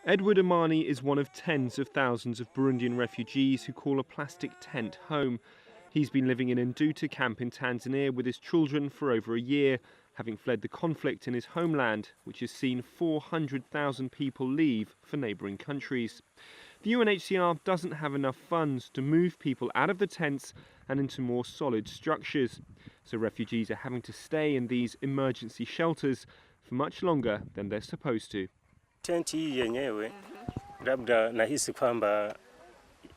Edward Amani is one of tens of thousands of Burundian refugees who call a plastic tent home. He's been living in Nduta camp in Tanzania with his children for over a year, having fled the conflict in his homeland, which has seen 400,000 people leave for neighbouring countries. The UNHCR doesn't have enough funds to move people out of the tents and into more solid structures. So refugees are having to stay in these emergency shelters for much longer than they're supposed to. Tenti hii yenyewe labda nahisi kwamba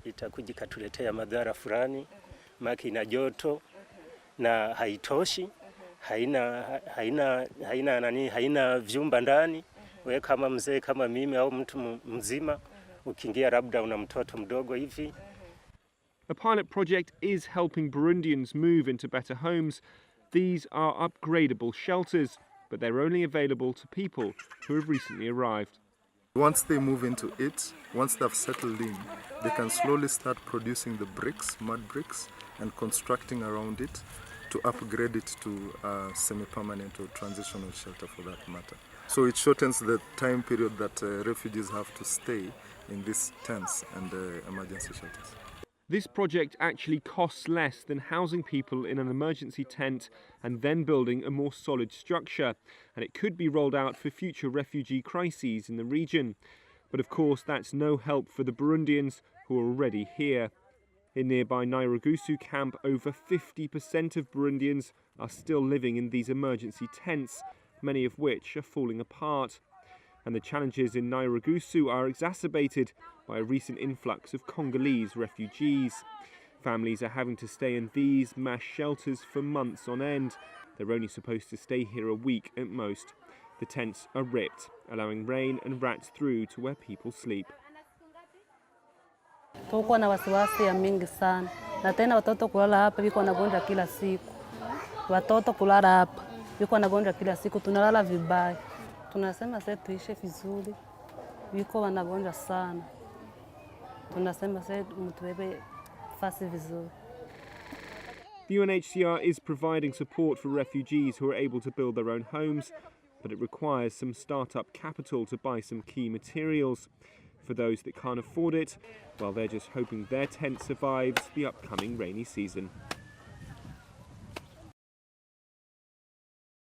itakuja ikatuletea madhara fulani, maana ina joto na haitoshi, haina vyumba ndani. Wewe kama mzee kama mimi au mtu mzima ukiingia labda una mtoto mdogo hivi. A pilot project is helping Burundians move into better homes. These are upgradable shelters, but they're only available to people who have recently arrived. Once they move into it, once they've settled in, they can slowly start producing the bricks, mud bricks, and constructing around it to upgrade it to a semi-permanent or transitional shelter for that matter. So it shortens the time period that refugees have to stay in these tents and emergency shelters. This project actually costs less than housing people in an emergency tent and then building a more solid structure, and it could be rolled out for future refugee crises in the region. But of course that's no help for the Burundians who are already here. In nearby Nairogusu camp, over 50% of Burundians are still living in these emergency tents, many of which are falling apart. And the challenges in Nairogusu are exacerbated by a recent influx of Congolese refugees. Families are having to stay in these mass shelters for months on end. They're only supposed to stay here a week at most. The tents are ripped, allowing rain and rats through to where people sleep. Tuko na wasiwasi ya mingi sana. Na tena watoto kulala hapa biko wanagonjwa kila siku. Watoto kulala hapa biko wanagonjwa kila siku, tunalala vibaya. Tunasema sasa tuishe vizuri. Biko wanagonjwa sana. Tunasema sasa mtuwebe fasi vizuri. The UNHCR is providing support for refugees who are able to build their own homes, but it requires some start-up capital to buy some key materials. For those that can't afford it, well, they're just hoping their tent survives the upcoming rainy season.